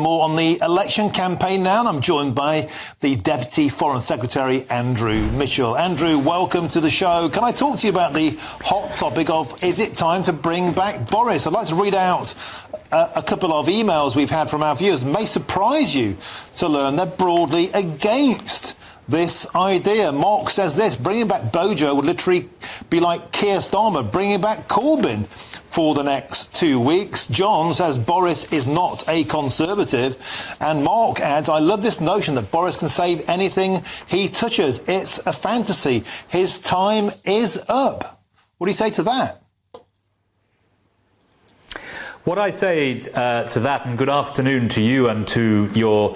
More on the election campaign now, and I'm joined by the Deputy Foreign Secretary, Andrew Mitchell. Andrew, welcome to the show. Can I talk to you about the hot topic of, is it time to bring back Boris? I'd like to read out a couple of emails we've had from our viewers. It may surprise you to learn they're broadly against this idea. Mark says this: bringing back Bojo would literally be like Keir Starmer bringing back Corbyn for the next 2 weeks. John says Boris is not a Conservative. And Mark adds, I love this notion that Boris can save anything he touches. It's a fantasy. His time is up. What do you say to that? What I say to that, and good afternoon to you and to your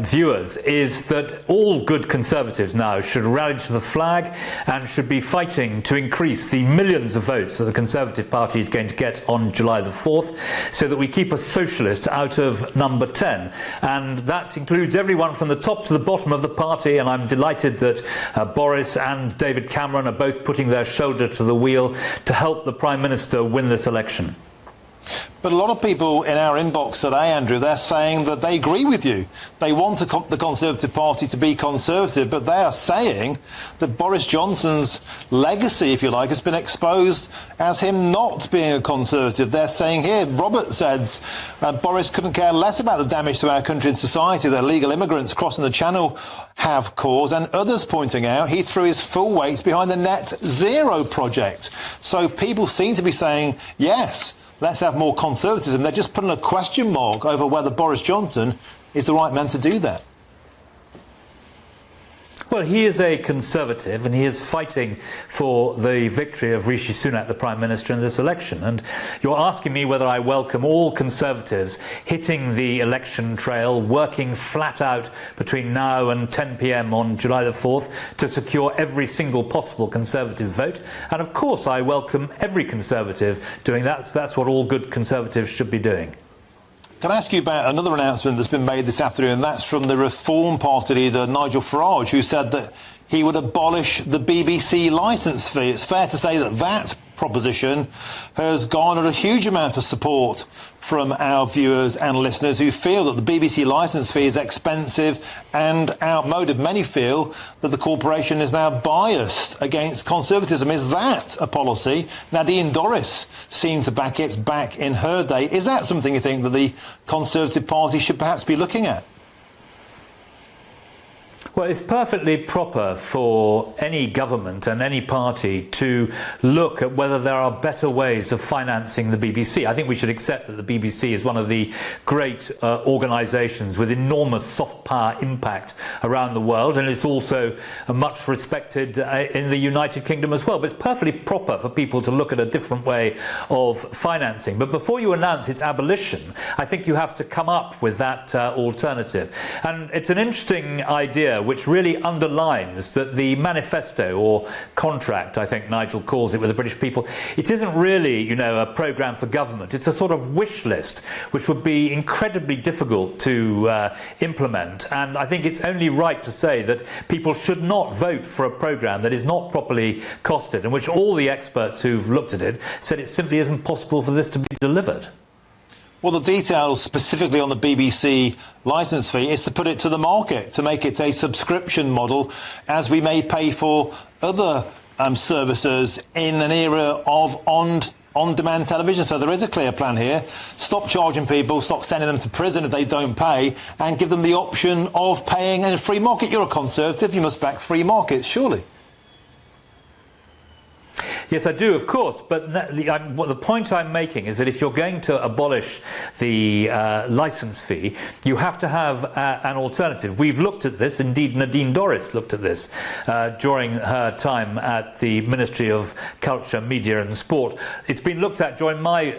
viewers, is that all good Conservatives now should rally to the flag and should be fighting to increase the millions of votes that the Conservative Party is going to get on July the 4th, so that we keep a socialist out of number 10. And that includes everyone from the top to the bottom of the party, and I'm delighted that Boris and David Cameron are both putting their shoulder to the wheel to help the Prime Minister win this election. But a lot of people in our inbox today, Andrew, they're saying that they agree with you. They want the Conservative Party to be Conservative, but they are saying that Boris Johnson's legacy, if you like, has been exposed as him not being a Conservative. They're saying here, Robert says Boris couldn't care less about the damage to our country and society that illegal immigrants crossing the Channel have caused, and others pointing out he threw his full weight behind the Net Zero project. So people seem to be saying, yes, let's have more conservatism. They're just putting a question mark over whether Boris Johnson is the right man to do that. Well, he is a Conservative and he is fighting for the victory of Rishi Sunak, the Prime Minister, in this election. And you're asking me whether I welcome all Conservatives hitting the election trail, working flat out between now and 10 p.m. on July the 4th to secure every single possible Conservative vote. And of course, I welcome every Conservative doing that. So that's what all good Conservatives should be doing. Can I ask you about another announcement that's been made this afternoon, and that's from the Reform Party leader, Nigel Farage, who said that he would abolish the BBC licence fee. It's fair to say that that proposition has garnered a huge amount of support from our viewers and listeners who feel that the BBC licence fee is expensive and outmoded. Many feel that the corporation is now biased against conservatism. Is that a policy? Nadine Dorries seemed to back it back in her day. Is that something you think that the Conservative Party should perhaps be looking at? Well, it's perfectly proper for any government and any party to look at whether there are better ways of financing the BBC. I think we should accept that the BBC is one of the great organisations with enormous soft power impact around the world, and it's also much respected in the United Kingdom as well. But it's perfectly proper for people to look at a different way of financing. But before you announce its abolition, I think you have to come up with that alternative. And it's an interesting idea which really underlines that the manifesto, or contract, I think Nigel calls it, with the British people, it isn't really, you know, a programme for government. It's a sort of wish list, which would be incredibly difficult to implement. And I think it's only right to say that people should not vote for a programme that is not properly costed, and which all the experts who've looked at it said it simply isn't possible for this to be delivered. Well, the details specifically on the BBC licence fee is to put it to the market, to make it a subscription model, as we may pay for other services in an era of on-demand television. So there is a clear plan here. Stop charging people, stop sending them to prison if they don't pay, and give them the option of paying in a free market. You're a Conservative, you must back free markets, surely. Yes, I do, of course, but the point I'm making is that if you're going to abolish the licence fee, you have to have an alternative. We've looked at this, indeed Nadine Dorries looked at this during her time at the Ministry of Culture, Media and Sport. It's been looked at during my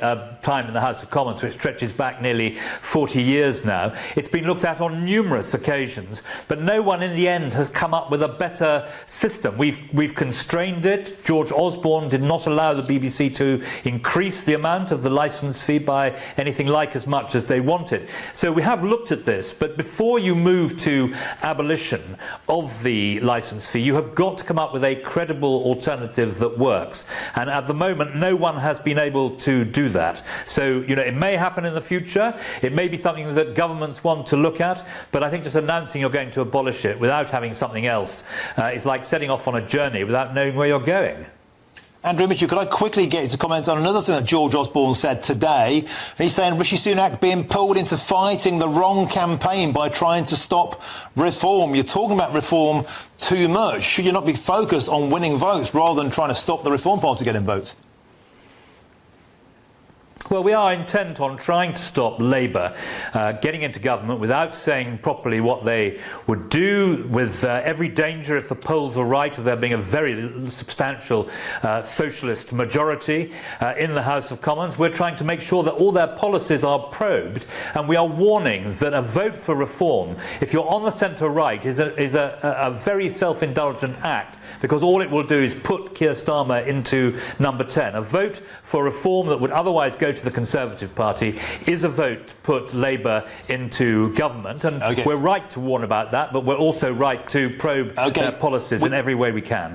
time in the House of Commons, which stretches back nearly 40 years now. It's been looked at on numerous occasions, but no one in the end has come up with a better system. We've constrained it. George Osborne reform did not allow the BBC to increase the amount of the licence fee by anything like as much as they wanted. So we have looked at this, but before you move to abolition of the licence fee, you have got to come up with a credible alternative that works. And at the moment, no one has been able to do that. So, you know, it may happen in the future. It may be something that governments want to look at, but I think just announcing you're going to abolish it without having something else is like setting off on a journey without knowing where you're going. Andrew Mitchell, could I quickly get you to comment on another thing that George Osborne said today? He's saying Rishi Sunak being pulled into fighting the wrong campaign by trying to stop reform. You're talking about reform too much. Should you not be focused on winning votes rather than trying to stop the Reform Party getting votes? Well, we are intent on trying to stop Labour getting into government without saying properly what they would do, with every danger, if the polls are right, of there being a very substantial socialist majority in the House of Commons. We're trying to make sure that all their policies are probed, and we are warning that a vote for reform, if you're on the centre-right, is a very self-indulgent act, because all it will do is put Keir Starmer into number 10. A vote for reform that would otherwise go to the Conservative Party is a vote to put Labour into government, and we're right to warn about that, but we're also right to probe their policies in every way we can.